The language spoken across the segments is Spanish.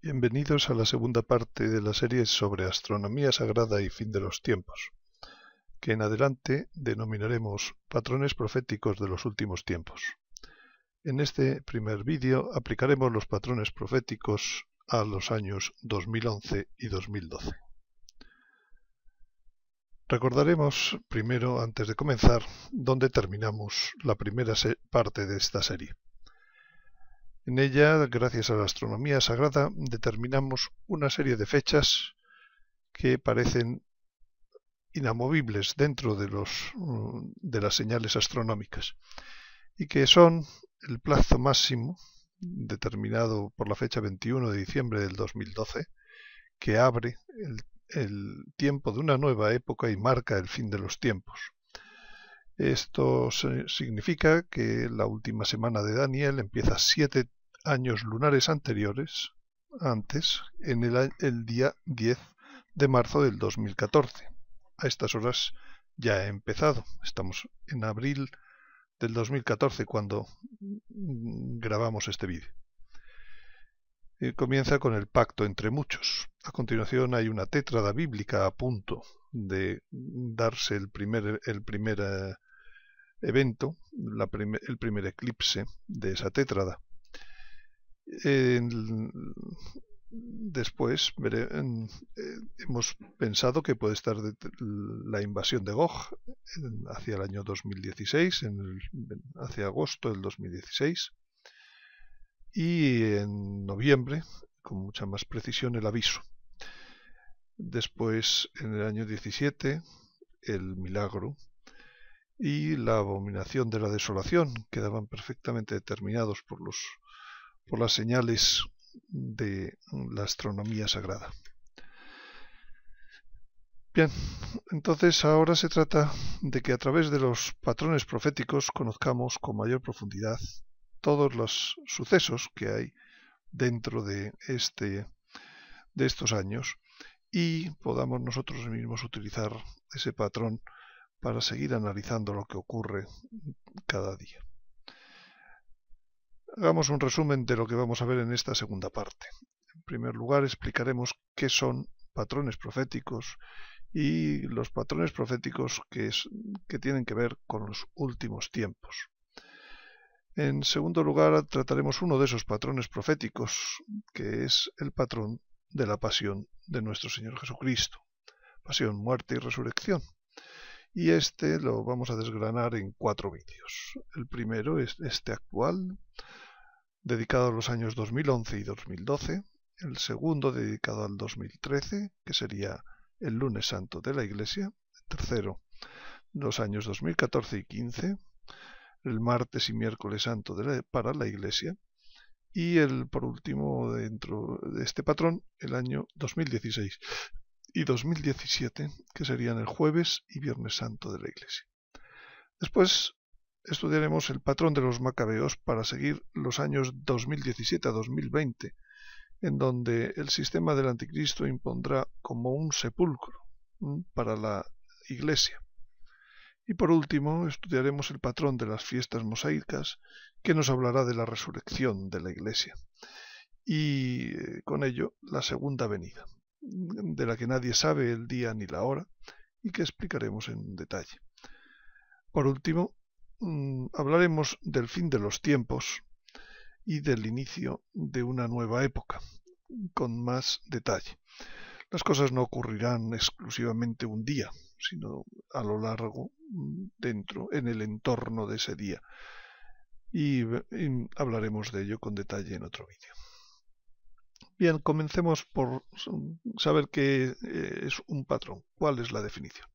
Bienvenidos a la segunda parte de la serie sobre astronomía sagrada y fin de los tiempos, que en adelante denominaremos patrones proféticos de los últimos tiempos. En este primer vídeo aplicaremos los patrones proféticos a los años 2011 y 2012. Recordaremos primero, antes de comenzar, dónde terminamos la primera parte de esta serie. En ella, gracias a la astronomía sagrada, determinamos una serie de fechas que parecen inamovibles dentro de las señales astronómicas y que son el plazo máximo determinado por la fecha 21 de diciembre del 2012 que abre el tiempo de una nueva época y marca el fin de los tiempos. Esto significa que la última semana de Daniel empieza 7 años lunares antes, en el día 10 de marzo del 2014. A estas horas ya ha empezado. Estamos en abril del 2014 cuando grabamos este vídeo. Comienza con el pacto entre muchos. A continuación hay una tétrada bíblica a punto de darse el primer evento, el primer eclipse de esa tétrada. Después hemos pensado que puede estar la invasión de Gog hacia el año 2016, hacia agosto del 2016, y en noviembre, con mucha más precisión, el aviso. Después, en el año 17, el milagro y la abominación de la desolación quedaban perfectamente determinados por las señales de la astronomía sagrada. Bien, entonces ahora se trata de que a través de los patrones proféticos conozcamos con mayor profundidad todos los sucesos que hay dentro de estos años y podamos nosotros mismos utilizar ese patrón para seguir analizando lo que ocurre cada día. Hagamos un resumen de lo que vamos a ver en esta segunda parte. En primer lugar, explicaremos qué son patrones proféticos y los patrones proféticos que tienen que ver con los últimos tiempos. En segundo lugar, trataremos uno de esos patrones proféticos, que es el patrón de la pasión de nuestro Señor Jesucristo. Pasión, muerte y resurrección. Y este lo vamos a desgranar en 4 vídeos. El primero es este actual, dedicado a los años 2011 y 2012. El segundo dedicado al 2013, que sería el lunes santo de la Iglesia. El tercero, los años 2014 y 15. El martes y miércoles santo para la Iglesia. Y por último, dentro de este patrón, el año 2016 y 2017, que serían el jueves y viernes santo de la Iglesia. Después estudiaremos el patrón de los macabeos para seguir los años 2017 a 2020, en donde el sistema del anticristo impondrá como un sepulcro para la Iglesia. Y por último estudiaremos el patrón de las fiestas mosaicas, que nos hablará de la resurrección de la Iglesia y con ello la segunda venida, de la que nadie sabe el día ni la hora y que explicaremos en detalle. Por último, hablaremos del fin de los tiempos y del ino de una nueva época, con más detalle. Las cosas no ocurrirán exclusivamente un día, sino a lo largo, en el entorno de ese día. Y hablaremos de ello con detalle en otro vídeo. Bien, comencemos por saber qué es un patrón. ¿Cuál es la definición?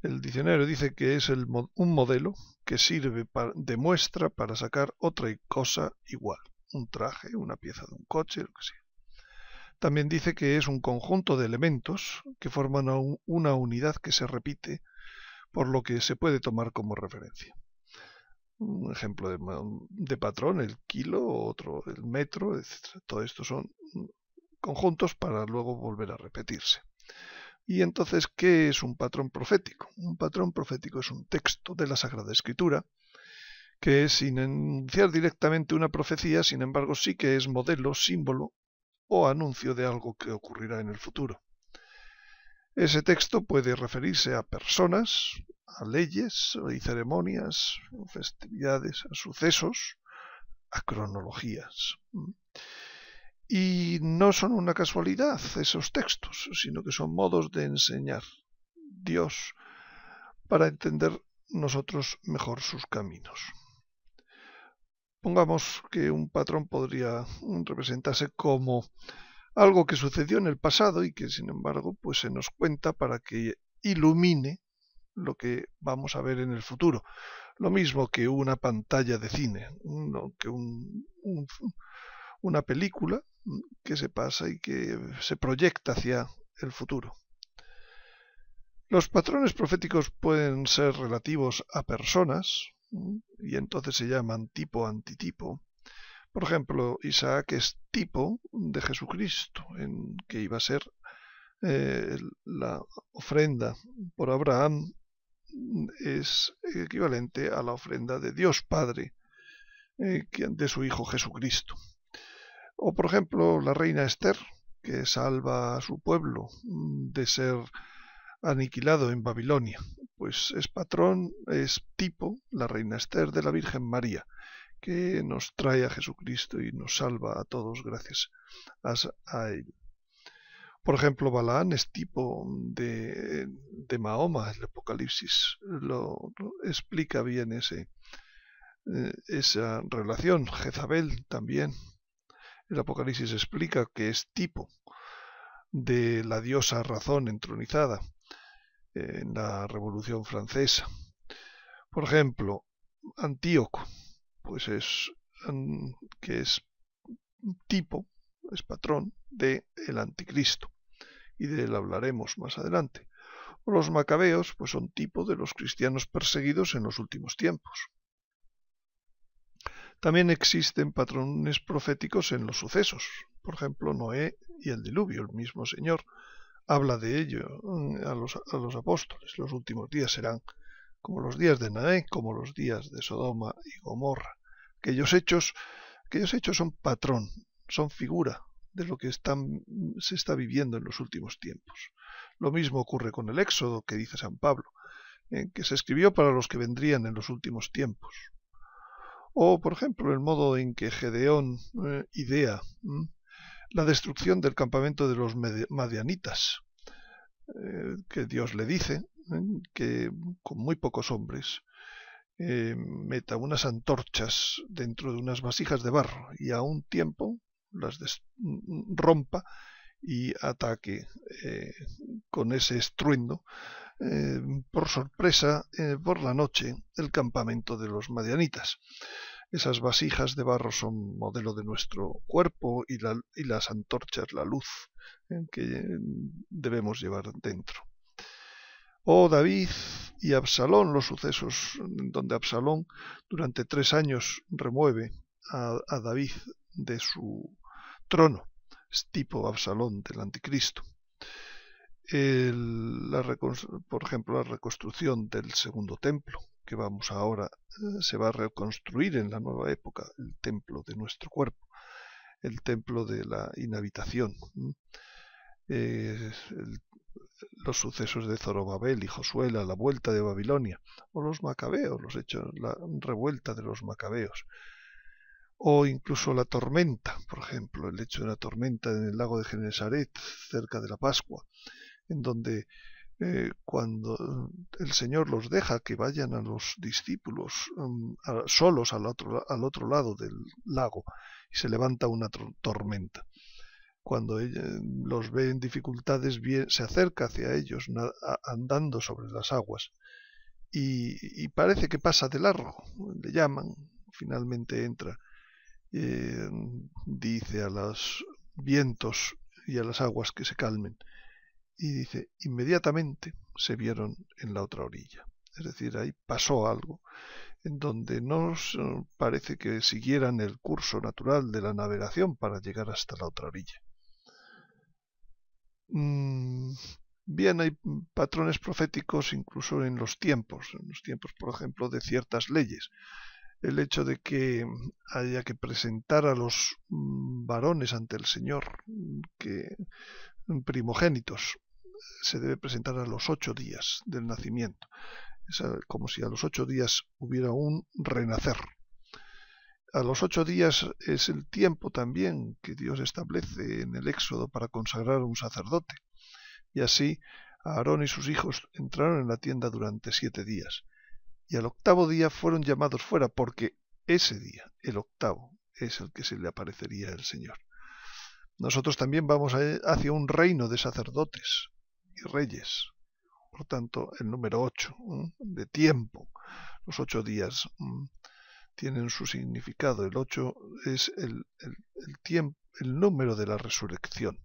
El diccionario dice que es un modelo que sirve de muestra para sacar otra cosa igual. Un traje, una pieza de un coche, lo que sea. También dice que es un conjunto de elementos que forman una unidad que se repite, por lo que se puede tomar como referencia. Un ejemplo de patrón, el kilo, otro el metro, etc. Todo esto son conjuntos para luego volver a repetirse. Y entonces, ¿qué es un patrón profético? Un patrón profético es un texto de la Sagrada Escritura que, sin enunciar directamente una profecía, sin embargo, sí que es modelo, símbolo o anuncio de algo que ocurrirá en el futuro. Ese texto puede referirse a personas, a leyes y ceremonias, a festividades, a sucesos, a cronologías. Y no son una casualidad esos textos, sino que son modos de enseñar Dios para entender nosotros mejor sus caminos. Pongamos que un patrón podría representarse como algo que sucedió en el pasado y que sin embargo pues se nos cuenta para que ilumine lo que vamos a ver en el futuro. Lo mismo que una pantalla de cine, que una película que se pasa y que se proyecta hacia el futuro. Los patrones proféticos pueden ser relativos a personas y entonces se llaman tipo-antitipo. Por ejemplo, Isaac es tipo de Jesucristo, en que iba a ser la ofrenda por Abraham es equivalente a la ofrenda de Dios Padre de su Hijo Jesucristo. O por ejemplo, la reina Esther, que salva a su pueblo de ser aniquilado en Babilonia, pues es patrón, es tipo, la reina Esther de la Virgen María, que nos trae a Jesucristo y nos salva a todos gracias a él. Por ejemplo, Balaán es tipo de Mahoma, el Apocalipsis lo explica bien esa relación. Jezabel también, el Apocalipsis explica que es tipo de la diosa Razón entronizada en la Revolución Francesa. Por ejemplo, Antíoco, pues que es tipo, es patrón de el anticristo, y de él hablaremos más adelante. Los macabeos pues son tipo de los cristianos perseguidos en los últimos tiempos. También existen patrones proféticos en los sucesos. Por ejemplo, Noé y el diluvio. El mismo Señor habla de ello a los apóstoles. Los últimos días serán como los días de Noé, como los días de Sodoma y Gomorra. Aquellos hechos son patrón, son figura de lo que se está viviendo en los últimos tiempos. Lo mismo ocurre con el Éxodo que dice San Pablo, que se escribió para los que vendrían en los últimos tiempos. O, por ejemplo, el modo en que Gedeón idea la destrucción del campamento de los madianitas, que Dios le dice que con muy pocos hombres meta unas antorchas dentro de unas vasijas de barro y a un tiempo las rompa y ataque con ese estruendo por sorpresa por la noche el campamento de los madianitas. Esas vasijas de barro son modelo de nuestro cuerpo y las antorchas, la luz que debemos llevar dentro. O David y Absalón, los sucesos donde Absalón durante 3 años remueve a David de su trono, es tipo Absalón del anticristo. Por ejemplo, la reconstrucción del segundo templo, que vamos ahora, se va a reconstruir en la nueva época, el templo de nuestro cuerpo, el templo de la inhabitación. Los sucesos de Zorobabel y Josué, la vuelta de Babilonia, o los macabeos, los hechos, la revuelta de los macabeos, o incluso la tormenta, por ejemplo, el hecho de la tormenta en el lago de Genesaret, cerca de la Pascua, en donde cuando el Señor los deja que vayan a los discípulos solos al otro lado del lago y se levanta una tormenta. Cuando los ve en dificultades, se acerca hacia ellos andando sobre las aguas y parece que pasa de largo. Le llaman, finalmente entra, dice a los vientos y a las aguas que se calmen. Y dice, inmediatamente se vieron en la otra orilla. Es decir, ahí pasó algo en donde no parece que siguieran el curso natural de la navegación para llegar hasta la otra orilla. Bien, hay patrones proféticos incluso en los tiempos, por ejemplo, de ciertas leyes. el hecho de que haya que presentar a los varones ante el Señor, que primogénitos, se debe presentar a los 8 días del nacimiento. Es como si a los 8 días hubiera un renacer. A los 8 días es el tiempo también que Dios establece en el Éxodo para consagrar a un sacerdote. Y así Aarón y sus hijos entraron en la tienda durante 7 días. Y al 8º día fueron llamados fuera, porque ese día, el 8º, es el que se le aparecería el Señor. Nosotros también vamos hacia un reino de sacerdotes y reyes. Por tanto, el número 8, de tiempo, los 8 días tienen su significado. El 8 es el tiempo, el número de la resurrección.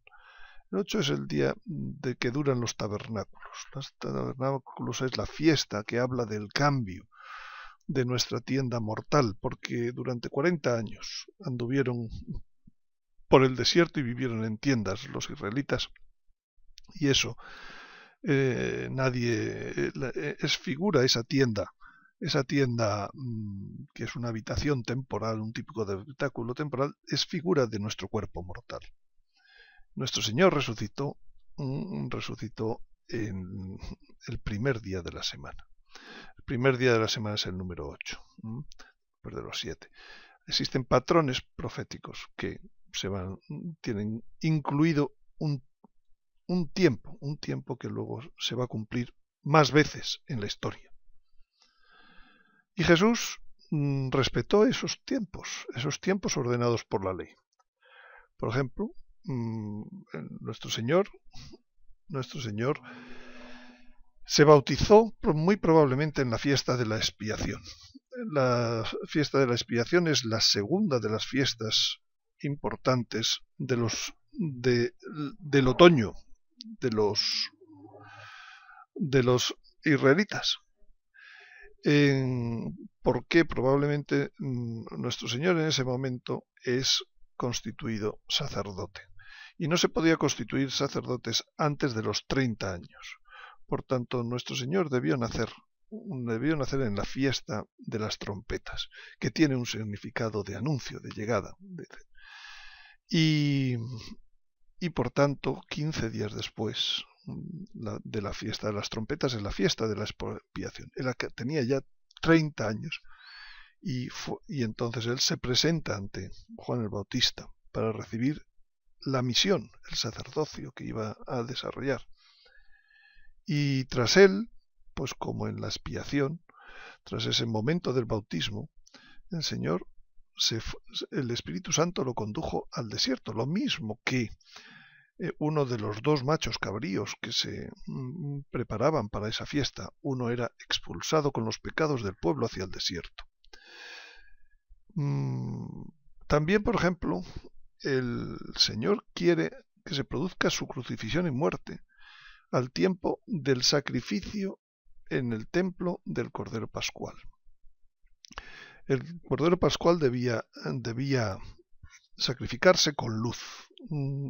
El 8 es el día de que duran los tabernáculos. Los tabernáculos es la fiesta que habla del cambio de nuestra tienda mortal, porque durante 40 años anduvieron por el desierto y vivieron en tiendas los israelitas, y eso es figura esa tienda que es una habitación temporal, un típico de habitáculo temporal, es figura de nuestro cuerpo mortal. Nuestro Señor resucitó en el primer día de la semana. El primer día de la semana es el número 8, después de los 7. Existen patrones proféticos que tienen incluido un tiempo que luego se va a cumplir más veces en la historia. Y Jesús respetó esos tiempos ordenados por la ley. Por ejemplo, nuestro Señor se bautizó muy probablemente en la fiesta de la expiación. La fiesta de la expiación es la segunda de las fiestas importantes del otoño de los israelitas. Porque probablemente nuestro Señor en ese momento es constituido sacerdote. Y no se podía constituir sacerdotes antes de los 30 años. Por tanto, nuestro Señor debió nacer en la fiesta de las trompetas, que tiene un significado de anuncio, de llegada. Y por tanto, 15 días después de la fiesta de las trompetas, es la fiesta de la expiación. Él tenía ya 30 años y entonces él se presenta ante Juan el Bautista para recibir la misión, el sacerdocio que iba a desarrollar. Y tras él, pues como en la expiación, tras ese momento del bautismo, el Señor, el Espíritu Santo lo condujo al desierto, lo mismo que uno de los 2 machos cabríos que se preparaban para esa fiesta, uno era expulsado con los pecados del pueblo hacia el desierto. También, por ejemplo, el Señor quiere que se produzca su crucifixión y muerte al tiempo del sacrificio en el templo del Cordero Pascual. El Cordero Pascual debía sacrificarse con luz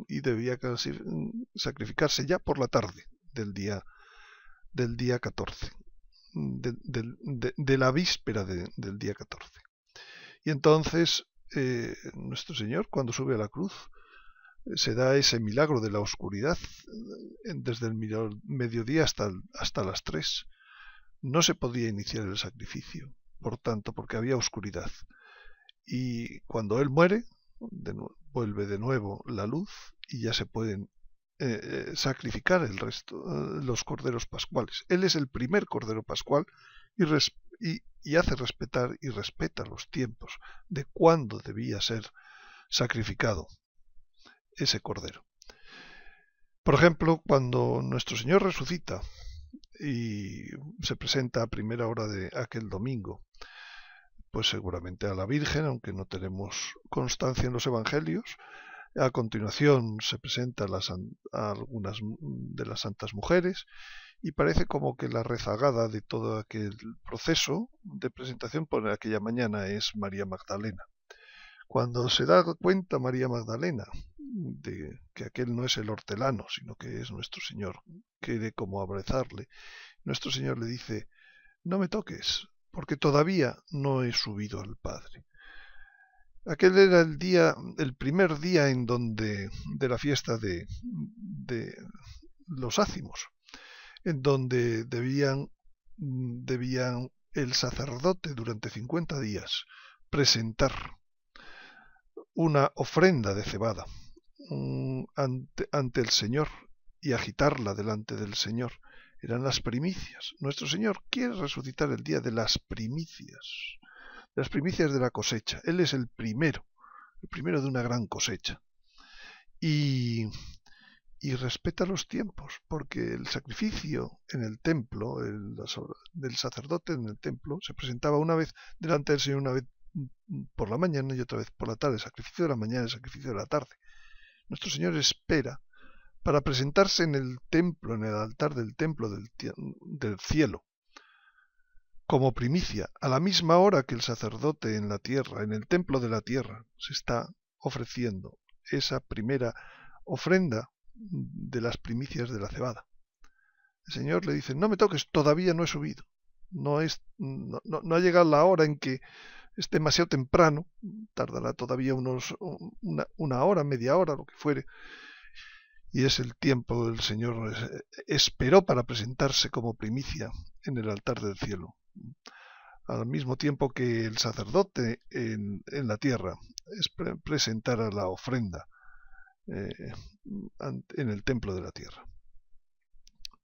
y debía sacrificarse ya por la tarde del día 14, de la víspera del día 14. Y entonces nuestro Señor, cuando sube a la cruz, se da ese milagro de la oscuridad desde el mediodía hasta las 3. No se podía iniciar el sacrificio, por tanto, porque había oscuridad. Y cuando Él muere, vuelve de nuevo la luz y ya se pueden sacrificar el resto, los corderos pascuales. Él es el primer cordero pascual y hace respetar y respeta los tiempos de cuándo debía ser sacrificado ese cordero. Por ejemplo, cuando nuestro Señor resucita y se presenta a primera hora de aquel domingo, pues seguramente a la Virgen, aunque no tenemos constancia en los evangelios. A continuación se presenta a algunas de las santas mujeres y parece como que la rezagada de todo aquel proceso de presentación por aquella mañana es María Magdalena. Cuando se da cuenta María Magdalena de que aquel no es el hortelano, sino que es nuestro Señor, quiere como abrazarle, nuestro Señor le dice: no me toques, porque todavía no he subido al Padre. Aquel era el primer día de la fiesta de los ácimos, en donde debían el sacerdote durante 50 días presentar una ofrenda de cebada ante el Señor y agitarla delante del Señor. Eran las primicias. Nuestro Señor quiere resucitar el día de las primicias de la cosecha. Él es el primero de una gran cosecha. Y respeta los tiempos, porque el sacrificio en el templo, del sacerdote en el templo, se presentaba una vez delante del Señor, una vez por la mañana y otra vez por la tarde, el sacrificio de la mañana y el sacrificio de la tarde. Nuestro Señor espera para presentarse en el templo, en el altar del templo del cielo, como primicia, a la misma hora que el sacerdote en la tierra, en el templo de la tierra, se está ofreciendo esa primera ofrenda de las primicias de la cebada. El Señor le dice: no me toques, todavía no he subido. No ha llegado la hora en que es demasiado temprano, tardará todavía una hora, media hora, lo que fuere. Y es el tiempo del Señor esperó para presentarse como primicia en el altar del cielo. Al mismo tiempo que el sacerdote en la tierra presentara la ofrenda en el templo de la tierra.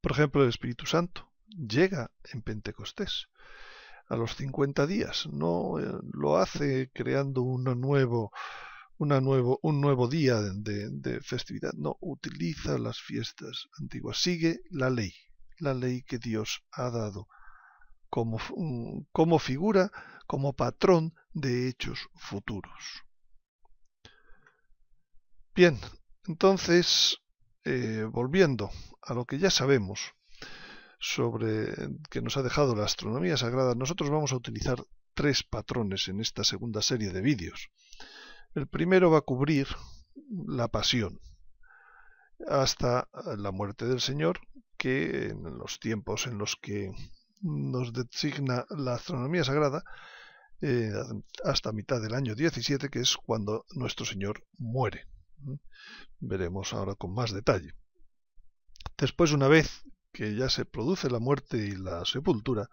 Por ejemplo, el Espíritu Santo llega en Pentecostés a los 50 días. No lo hace creando un nuevo día de festividad. No, utiliza las fiestas antiguas. Sigue la ley que Dios ha dado como figura, como patrón de hechos futuros. Bien, entonces, volviendo a lo que ya sabemos sobre que nos ha dejado la astronomía sagrada, nosotros vamos a utilizar 3 patrones en esta segunda serie de vídeos. El primero va a cubrir la pasión hasta la muerte del Señor, que en los tiempos en los que nos designa la astronomía sagrada, hasta mitad del año 17, que es cuando nuestro Señor muere. Veremos ahora con más detalle. Después, una vez que ya se produce la muerte y la sepultura,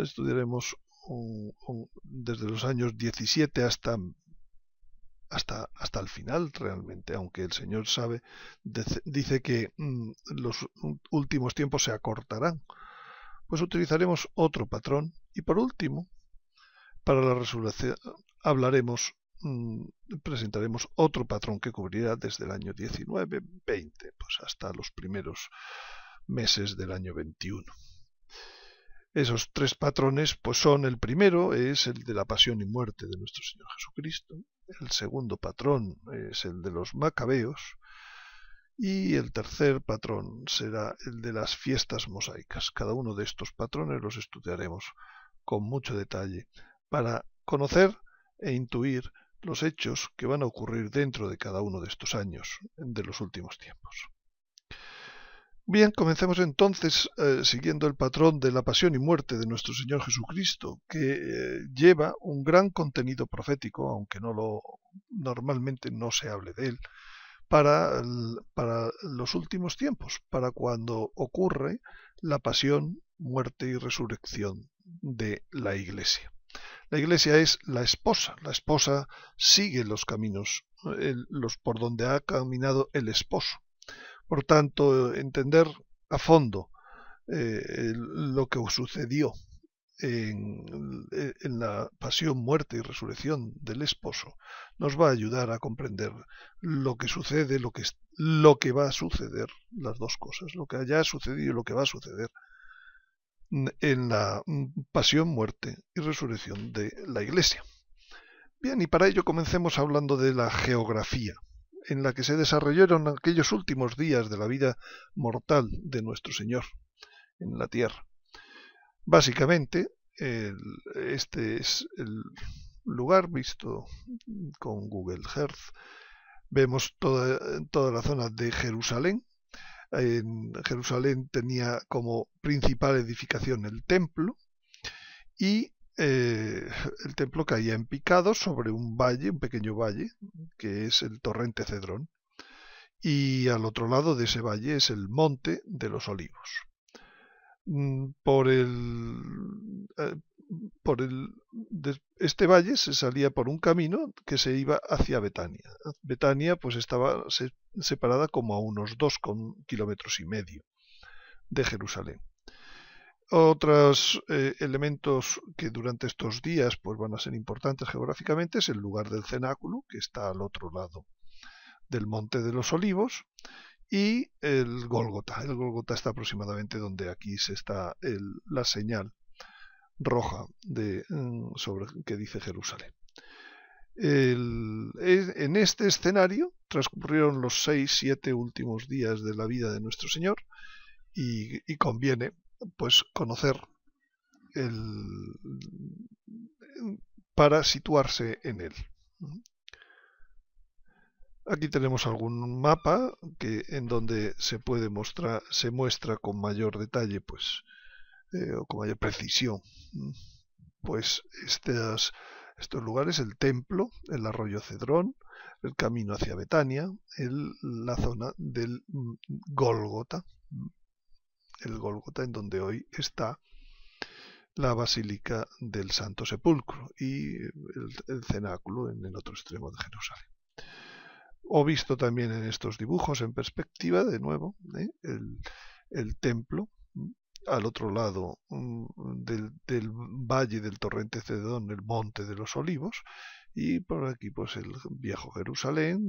estudiaremos desde los años 17 hasta el final realmente, aunque el Señor dice que los últimos tiempos se acortarán. Pues utilizaremos otro patrón. Y por último, para la resurrección presentaremos otro patrón que cubrirá desde el año 19, 20, pues hasta los primeros meses del año 21. Esos 3 patrones pues son: el primero es el de la pasión y muerte de nuestro Señor Jesucristo, el segundo patrón es el de los macabeos, y el tercer patrón será el de las fiestas mosaicas. Cada uno de estos patrones los estudiaremos con mucho detalle para conocer e intuir los hechos que van a ocurrir dentro de cada uno de estos años de los últimos tiempos. Bien, comencemos entonces siguiendo el patrón de la pasión y muerte de nuestro Señor Jesucristo, que lleva un gran contenido profético, aunque normalmente no se hable de él, para los últimos tiempos, para cuando ocurre la pasión, muerte y resurrección de la Iglesia. La Iglesia es la esposa sigue los caminos por donde ha caminado el esposo. Por tanto, entender a fondo lo que sucedió en la pasión, muerte y resurrección del esposo nos va a ayudar a comprender lo que sucede, lo que va a suceder, las dos cosas, lo que haya sucedido y lo que va a suceder en la pasión, muerte y resurrección de la Iglesia. Bien, y para ello comencemos hablando de la geografía en la que se desarrollaron aquellos últimos días de la vida mortal de nuestro Señor en la tierra. Básicamente, este es el lugar visto con Google Earth. Vemos toda la zona de Jerusalén. En Jerusalén tenía como principal edificación el templo, y el templo caía en picado sobre un valle, un pequeño valle, que es el torrente Cedrón, y al otro lado de ese valle es el monte de los Olivos. Por este valle se salía por un camino que se iba hacia Betania. Betania pues estaba separada como a unos 2,5 kilómetros de Jerusalén. Otros elementos que durante estos días pues van a ser importantes geográficamente es el lugar del cenáculo, que está al otro lado del Monte de los Olivos, y el Gólgota. El Gólgota está aproximadamente donde aquí se está la señal roja sobre que dice Jerusalén. En este escenario transcurrieron los 6-7 últimos días de la vida de nuestro Señor, y conviene pues conocer para situarse en él. Aquí tenemos algún mapa en donde se muestra con mayor detalle, pues, o con mayor precisión, pues estos lugares: el templo, el arroyo Cedrón, el camino hacia Betania, la zona del Gólgota, el Gólgota, en donde hoy está la Basílica del Santo Sepulcro, y el cenáculo en el otro extremo de Jerusalén. O visto también en estos dibujos en perspectiva, de nuevo, el templo al otro lado del valle del torrente Cedrón, el monte de los Olivos, y por aquí pues el viejo Jerusalén,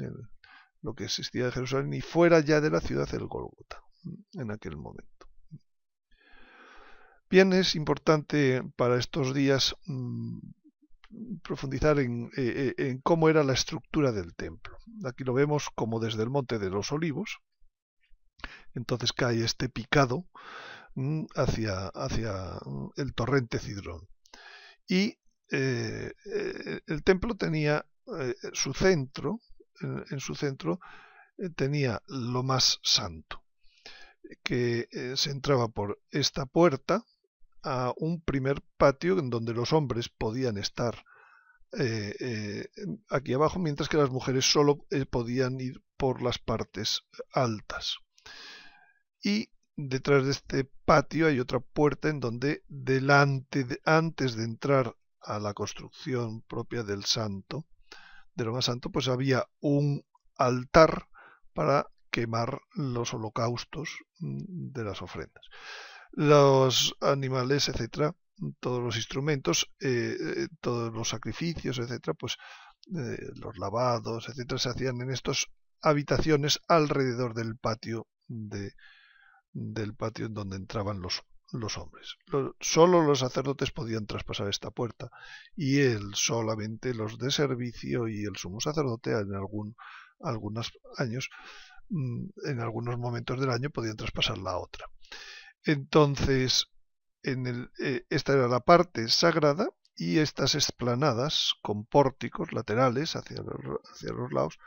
lo que existía de Jerusalén, y fuera ya de la ciudad el Gólgota en aquel momento. Bien, es importante para estos días profundizar en cómo era la estructura del templo. Aquí lo vemos como desde el Monte de los Olivos. Entonces cae este picado hacia el torrente Cedrón. Y el templo tenía su centro, en su centro tenía lo más santo, que se entraba por esta puerta a un primer patio en donde los hombres podían estar aquí abajo, mientras que las mujeres solo podían ir por las partes altas. Y detrás de este patio hay otra puerta en donde antes de entrar a la construcción propia del santo, de lo más santo, pues había un altar para quemar los holocaustos de las ofrendas. Los animales, etcétera, todos los instrumentos, todos los sacrificios, etcétera, pues los lavados, etcétera, se hacían en estas habitaciones alrededor del patio en donde entraban los hombres. Solo los sacerdotes podían traspasar esta puerta, y solamente los de servicio y el sumo sacerdote en algunos años, en algunos momentos del año, podían traspasar la otra. Entonces, esta era la parte sagrada, y estas explanadas con pórticos laterales hacia los lados,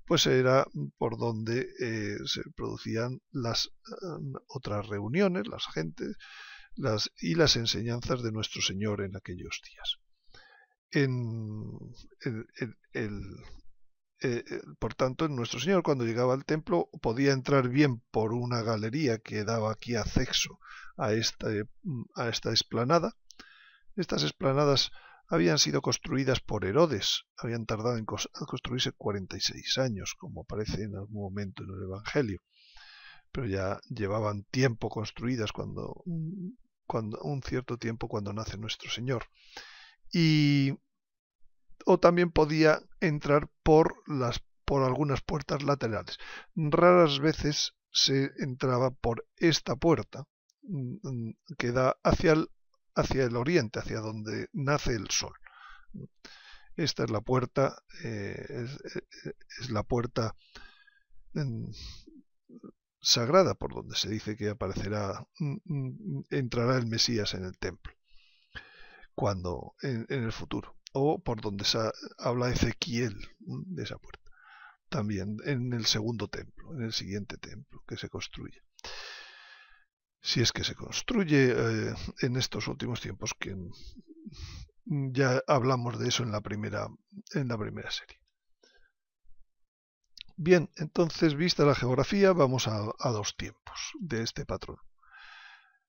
pues era por donde se producían las otras reuniones, las gentes, y las enseñanzas de nuestro Señor en aquellos días. Por tanto, nuestro Señor, cuando llegaba al templo, podía entrar bien por una galería que daba aquí acceso a esta explanada. Estas explanadas habían sido construidas por Herodes, habían tardado en construirse 46 años, como aparece en algún momento en el Evangelio, pero ya llevaban tiempo construidas un cierto tiempo cuando nace nuestro Señor. O también podía entrar por algunas puertas laterales. Raras veces se entraba por esta puerta que da hacia el oriente, hacia donde nace el sol. Esta es la puerta, es la puerta sagrada por donde se dice que entrará el Mesías en el templo, cuando en el futuro, o por donde habla Ezequiel de esa puerta, también en el segundo templo, en el siguiente templo que se construye. si es que se construye en estos últimos tiempos, que ya hablamos de eso en la primera serie. Bien, entonces, vista la geografía, vamos a dos tiempos de este patrón.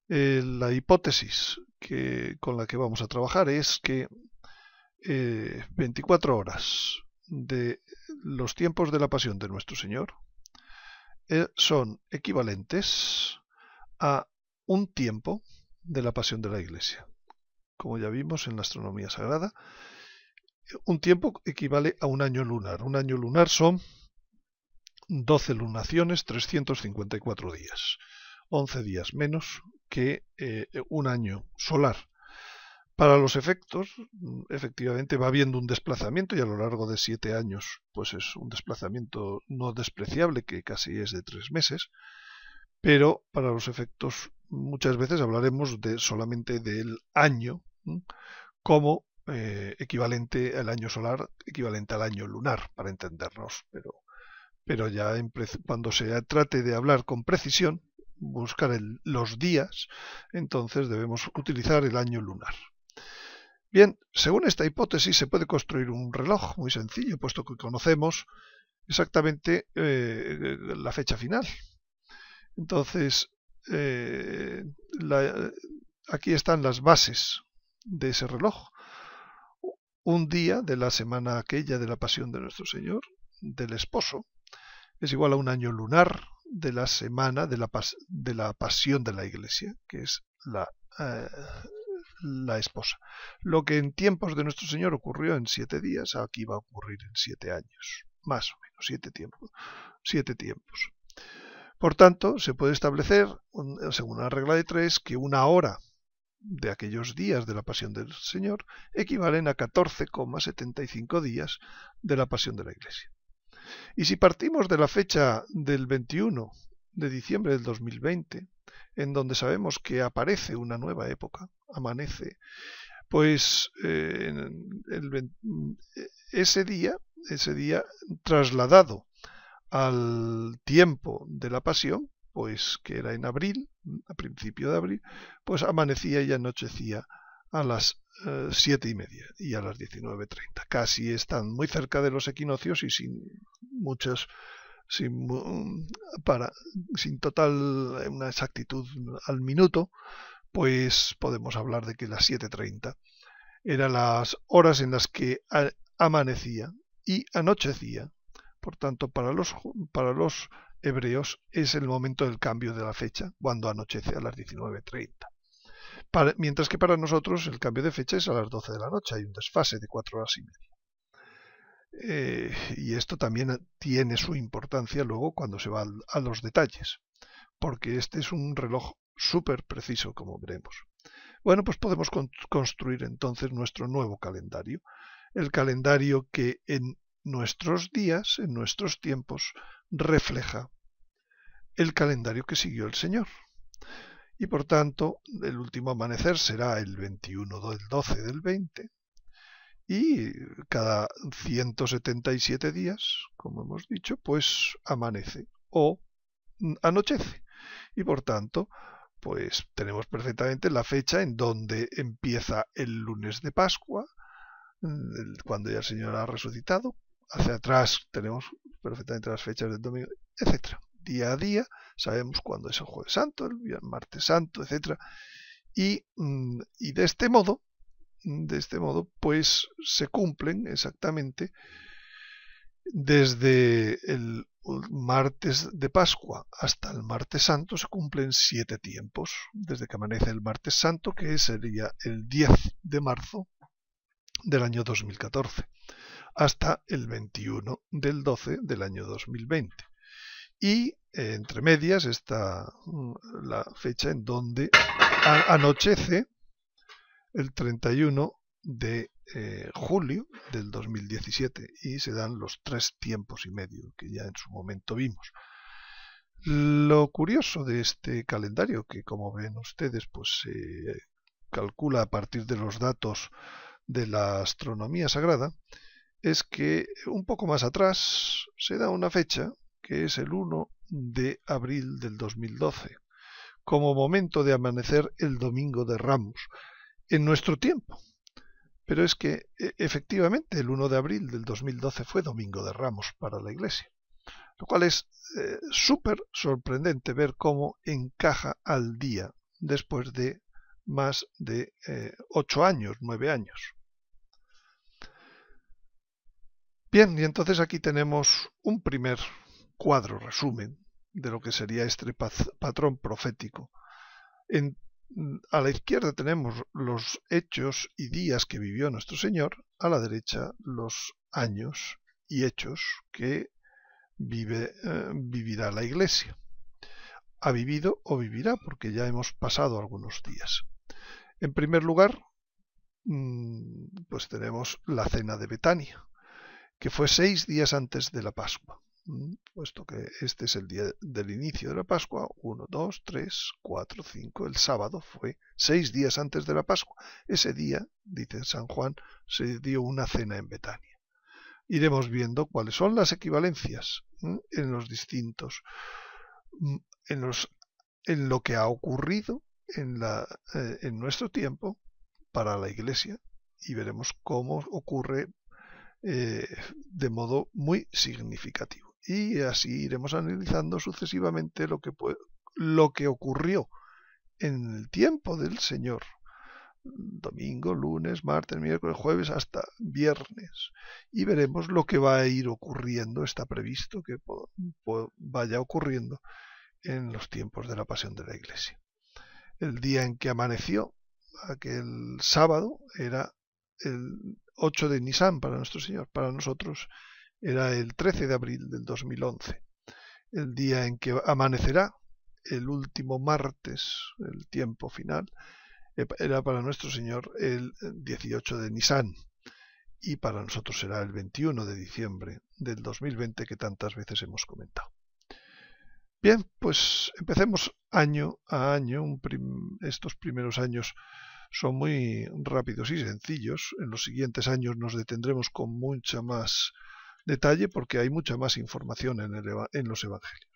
La hipótesis con la que vamos a trabajar es que 24 horas de los tiempos de la pasión de nuestro Señor son equivalentes a un tiempo de la pasión de la Iglesia. Como ya vimos en la astronomía sagrada, un tiempo equivale a un año lunar. Un año lunar son 12 lunaciones, 354 días. 11 días menos que un año solar. Para los efectos, efectivamente va habiendo un desplazamiento y a lo largo de 7 años, pues es un desplazamiento no despreciable, que casi es de 3 meses, pero para los efectos muchas veces hablaremos solamente del año como equivalente al año solar, equivalente al año lunar, para entendernos, pero ya cuando se trate de hablar con precisión, buscar los días, entonces debemos utilizar el año lunar. Bien, según esta hipótesis se puede construir un reloj muy sencillo, puesto que conocemos exactamente la fecha final. Entonces, aquí están las bases de ese reloj. Un día de la semana aquella de la pasión de nuestro Señor, del esposo, es igual a un año lunar de la semana de la pasión de la Iglesia, que es la esposa. Lo que en tiempos de nuestro Señor ocurrió en 7 días, aquí va a ocurrir en 7 años, más o menos, 7 tiempos. Por tanto, se puede establecer, según la regla de 3, que una hora de aquellos días de la pasión del Señor equivalen a 14,75 días de la pasión de la Iglesia. Y si partimos de la fecha del 21 de diciembre del 2020, en donde sabemos que aparece una nueva época, amanece, pues ese día trasladado al tiempo de la pasión, pues que era en abril, a principio de abril, pues amanecía y anochecía a las 7:30 y a las 19:30. Casi están muy cerca de los equinoccios y sin total una exactitud al minuto, pues podemos hablar de que las 7:30 eran las horas en las que amanecía y anochecía. Por tanto, para los hebreos es el momento del cambio de la fecha, cuando anochece a las 19:30. Mientras que para nosotros el cambio de fecha es a las 12 de la noche, hay un desfase de 4 horas y media. Y esto también tiene su importancia luego cuando se va a los detalles, porque este es un reloj súper preciso, como veremos. Bueno, pues podemos construir entonces nuestro nuevo calendario, el calendario que en nuestros días, en nuestros tiempos, refleja el calendario que siguió el Señor. Y por tanto, el último amanecer será el 21 del 12 del 20, y cada 177 días, como hemos dicho, pues amanece o anochece. Y por tanto, pues tenemos perfectamente la fecha en donde empieza el lunes de Pascua, cuando ya el Señor ha resucitado. Hacia atrás tenemos perfectamente las fechas del domingo, etc. Día a día sabemos cuándo es el Jueves Santo, el Martes Santo, etc. Y de este modo, pues se cumplen exactamente desde el martes de Pascua hasta el Martes Santo, se cumplen 7 tiempos, desde que amanece el Martes Santo, que sería el 10 de marzo del año 2014, hasta el 21 del 12 del año 2020. Y entre medias está la fecha en donde anochece el 31 de julio del 2017, y se dan los 3 tiempos y medio que ya en su momento vimos. Lo curioso de este calendario, que como ven ustedes, pues se calcula a partir de los datos de la astronomía sagrada, es que un poco más atrás se da una fecha que es el 1 de abril del 2012, como momento de amanecer el Domingo de Ramos en nuestro tiempo. Pero es que efectivamente el 1 de abril del 2012 fue Domingo de Ramos para la Iglesia, lo cual es súper sorprendente ver cómo encaja al día después de más de 8 años, 9 años. Bien, y entonces aquí tenemos un primer cuadro, resumen, de lo que sería este patrón profético. A la izquierda tenemos los hechos y días que vivió nuestro Señor, a la derecha los años y hechos que vivirá la Iglesia. Ha vivido o vivirá, porque ya hemos pasado algunos días. En primer lugar, pues tenemos la cena de Betania, que fue 6 días antes de la Pascua, puesto que este es el día del inicio de la Pascua, 1, 2, 3, 4, 5, el sábado fue 6 días antes de la Pascua. Ese día, dice San Juan, se dio una cena en Betania. Iremos viendo cuáles son las equivalencias en los distintos, en lo que ha ocurrido en nuestro tiempo para la Iglesia, y veremos cómo ocurre de modo muy significativo. Y así iremos analizando sucesivamente lo que ocurrió en el tiempo del Señor, domingo, lunes, martes, miércoles, jueves, hasta viernes, y veremos lo que va a ir ocurriendo, está previsto que vaya ocurriendo en los tiempos de la pasión de la Iglesia. El día en que amaneció, aquel sábado, era el 8 de Nisan para nuestro Señor. Para nosotros era el 13 de abril del 2011. El día en que amanecerá, el último martes, el tiempo final, era para nuestro Señor el 18 de Nisan. Y para nosotros será el 21 de diciembre del 2020 que tantas veces hemos comentado. Bien, pues empecemos año a año. Estos primeros años son muy rápidos y sencillos. En los siguientes años nos detendremos con mucha más detalle porque hay mucha más información en los evangelios.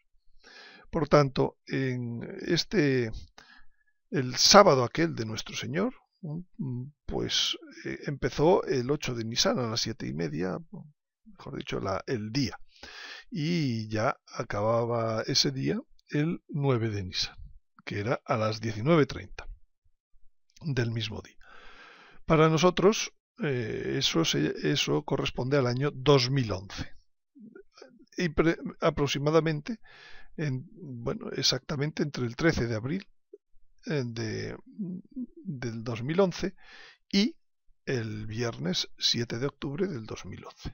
Por tanto, el sábado aquel de nuestro Señor, pues empezó el 8 de Nisan a las 7:30, mejor dicho, el día. Y ya acababa ese día el 9 de Nisan, que era a las 19:30 del mismo día. Para nosotros eso corresponde al año 2011. Y aproximadamente, exactamente entre el 13 de abril del 2011 y el viernes 7 de octubre del 2011.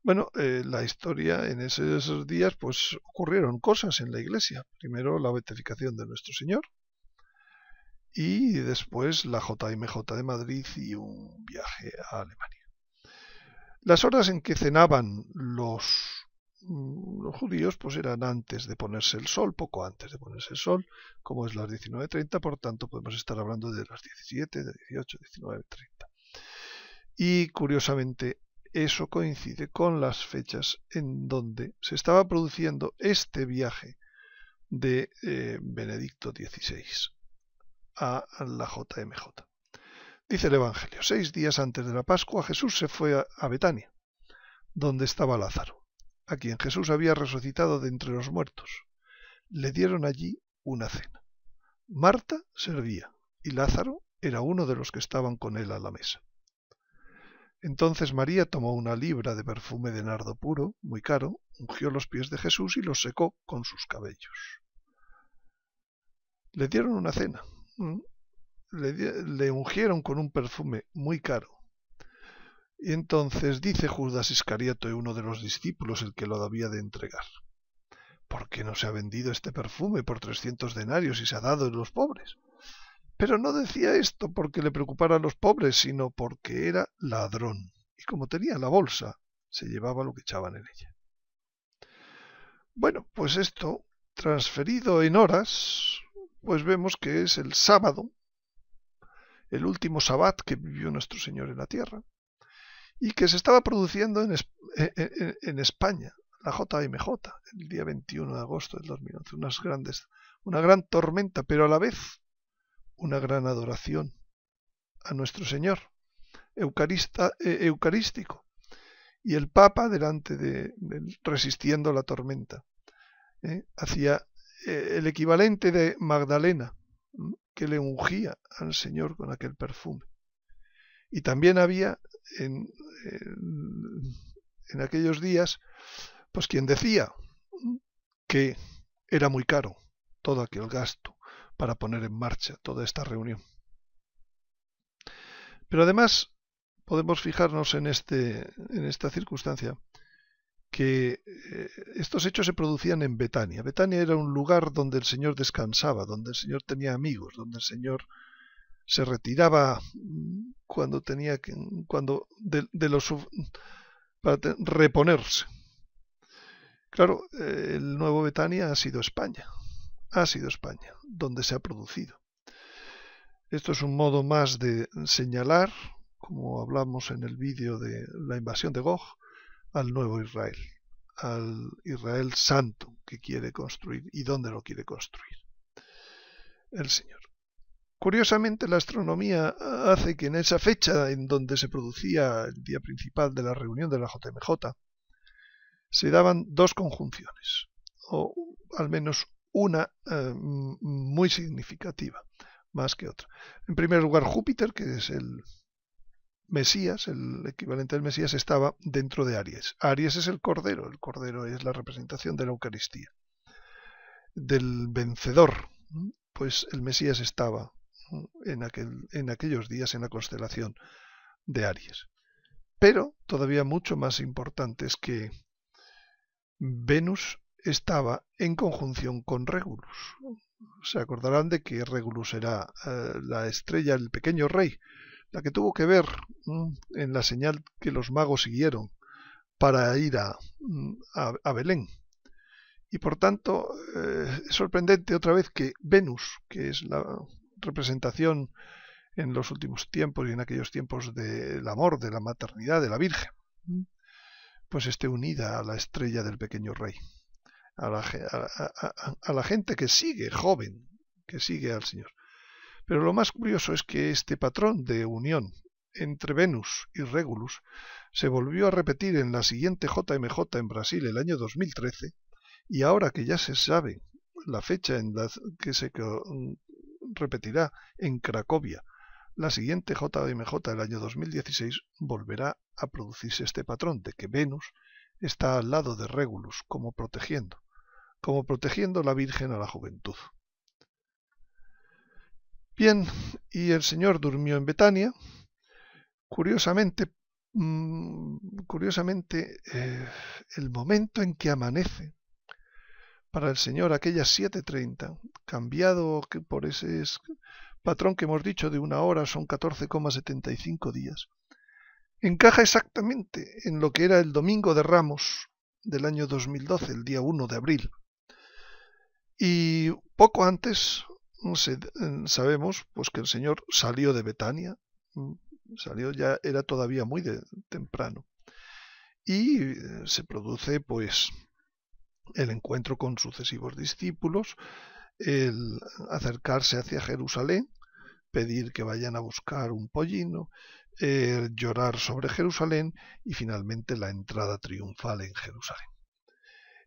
Bueno, la historia en esos días, pues ocurrieron cosas en la Iglesia. Primero la beatificación de nuestro Señor y después la JMJ de Madrid y un viaje a Alemania. Las horas en que cenaban los judíos pues eran antes de ponerse el sol, poco antes de ponerse el sol, como es las 19:30, por tanto podemos estar hablando de las 17, de 18, 19:30. Y curiosamente eso coincide con las fechas en donde se estaba produciendo este viaje de Benedicto XVI a la JMJ. Dice el Evangelio: 6 días antes de la Pascua Jesús se fue a Betania, donde estaba Lázaro, a quien Jesús había resucitado de entre los muertos. Le dieron allí una cena. Marta servía y Lázaro era uno de los que estaban con él a la mesa. Entonces María tomó una libra de perfume de nardo puro, muy caro, ungió los pies de Jesús y los secó con sus cabellos. Le dieron una cena. Le ungieron con un perfume muy caro. Y entonces dice Judas Iscariote, uno de los discípulos, el que lo había de entregar: ¿por qué no se ha vendido este perfume por 300 denarios y se ha dado a los pobres? Pero no decía esto porque le preocupara a los pobres, sino porque era ladrón. Y como tenía la bolsa, se llevaba lo que echaban en ella. Bueno, pues esto, transferido en horas, pues vemos que es el sábado, el último sabbat que vivió nuestro Señor en la tierra, y que se estaba produciendo en España, la JMJ, el día 21 de agosto del 2011, una gran tormenta, pero a la vez una gran adoración a nuestro Señor, eucarístico, y el Papa resistiendo la tormenta. Hacía el equivalente de Magdalena, que le ungía al Señor con aquel perfume. Y también había en aquellos días, pues quien decía que era muy caro todo aquel gasto para poner en marcha toda esta reunión. Pero además podemos fijarnos en esta circunstancia que estos hechos se producían en Betania. Betania era un lugar donde el Señor descansaba, donde el Señor tenía amigos, donde el Señor se retiraba cuando tenía que, para reponerse. Claro, el nuevo Betania ha sido España, donde se ha producido. Esto es un modo más de señalar, como hablamos en el vídeo de la invasión de Gog, al nuevo Israel, al Israel santo que quiere construir y dónde lo quiere construir el Señor. Curiosamente, la astronomía hace que en esa fecha en donde se producía el día principal de la reunión de la JMJ, se daban dos conjunciones, o al menos una muy significativa, más que otra. En primer lugar, Júpiter, que es el Mesías, el equivalente del Mesías, estaba dentro de Aries. Aries es el Cordero es la representación de la Eucaristía, del vencedor. Pues el Mesías estaba en aquellos días en la constelación de Aries. Pero todavía mucho más importante es que Venus estaba en conjunción con Regulus. Se acordarán de que Regulus era la estrella, el pequeño rey, la que tuvo que ver en la señal que los magos siguieron para ir a Belén. Y por tanto, es sorprendente otra vez que Venus, que es la representación en los últimos tiempos y en aquellos tiempos del amor, de la maternidad, de la Virgen, pues esté unida a la estrella del pequeño rey, a la gente que sigue, joven, que sigue al Señor. Pero lo más curioso es que este patrón de unión entre Venus y Regulus se volvió a repetir en la siguiente JMJ en Brasil el año 2013, y ahora que ya se sabe la fecha en la que se repetirá en Cracovia, la siguiente JMJ del año 2016, volverá a producirse este patrón de que Venus está al lado de Regulus como protegiendo la Virgen a la juventud. Bien, y el Señor durmió en Betania. Curiosamente, el momento en que amanece para el Señor, aquellas 7:30, cambiado por ese patrón que hemos dicho de una hora, son 14,75 días, encaja exactamente en lo que era el Domingo de Ramos del año 2012, el día 1 de abril. Y poco antes sabemos pues que el Señor salió de Betania, ya era todavía muy temprano, y se produce pues el encuentro con sucesivos discípulos, el acercarse hacia Jerusalén, pedir que vayan a buscar un pollino, llorar sobre Jerusalén y finalmente la entrada triunfal en Jerusalén.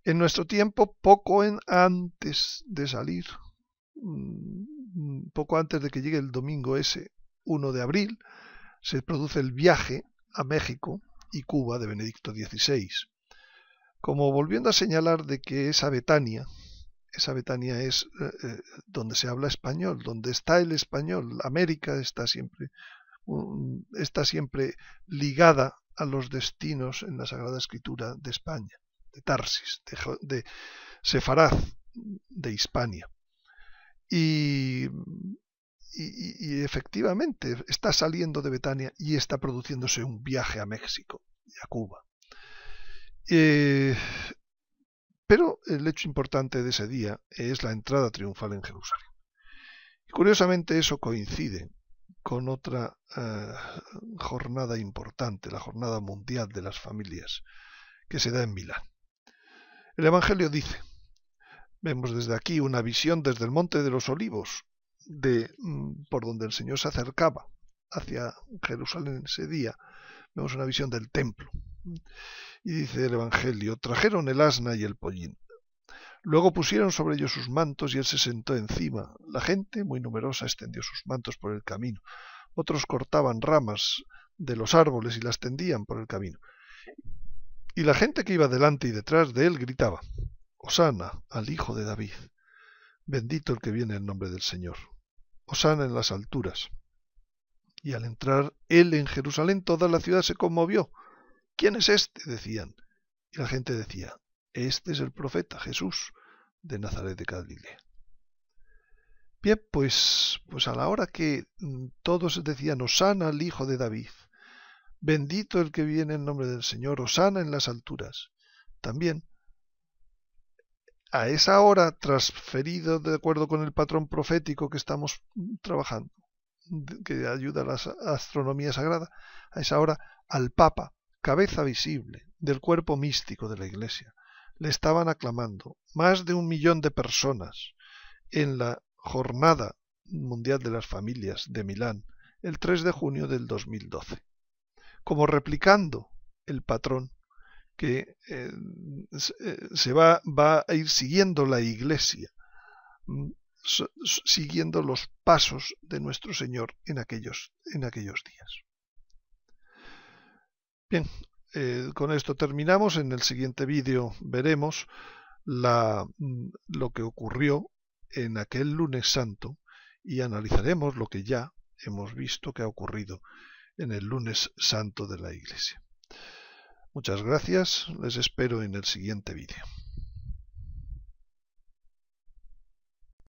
En nuestro tiempo, poco antes de salir, poco antes de que llegue el domingo ese 1 de abril, se produce el viaje a México y Cuba de Benedicto XVI, como volviendo a señalar de que esa Betania es donde se habla español, donde está el español. América está siempre ligada a los destinos en la Sagrada Escritura de España, de Tarsis, de Sefaraz, de Hispania. Y efectivamente está saliendo de Betania y está produciéndose un viaje a México y a Cuba. Pero el hecho importante de ese día es la entrada triunfal en Jerusalén. Y curiosamente eso coincide con otra jornada importante, la Jornada Mundial de las Familias, que se da en Milán. El Evangelio dice: Vemos desde aquí una visión desde el Monte de los Olivos, por donde el Señor se acercaba hacia Jerusalén ese día. Vemos una visión del templo. Y dice el Evangelio: trajeron el asna y el pollín. Luego pusieron sobre ellos sus mantos y él se sentó encima. La gente, muy numerosa, extendió sus mantos por el camino. Otros cortaban ramas de los árboles y las tendían por el camino. Y la gente que iba delante y detrás de él gritaba: Hosana al Hijo de David. Bendito el que viene en nombre del Señor. Hosana en las alturas. Y al entrar él en Jerusalén, toda la ciudad se conmovió. ¿Quién es este?, decían. Y la gente decía: este es el profeta Jesús de Nazaret de Galilea. Bien, pues a la hora que todos decían Hosana al Hijo de David, bendito el que viene en nombre del Señor, Hosana en las alturas, también a esa hora, transferido de acuerdo con el patrón profético que estamos trabajando, que ayuda a la astronomía sagrada, a esa hora al Papa, cabeza visible del cuerpo místico de la Iglesia, le estaban aclamando más de 1 millón de personas en la Jornada Mundial de las Familias de Milán, el 3 de junio del 2012, como replicando el patrón que se va a ir siguiendo la Iglesia, siguiendo los pasos de nuestro Señor en aquellos días. Bien, con esto terminamos. En el siguiente vídeo veremos lo que ocurrió en aquel lunes santo y analizaremos lo que ya hemos visto que ha ocurrido en el lunes santo de la Iglesia. Muchas gracias, les espero en el siguiente vídeo.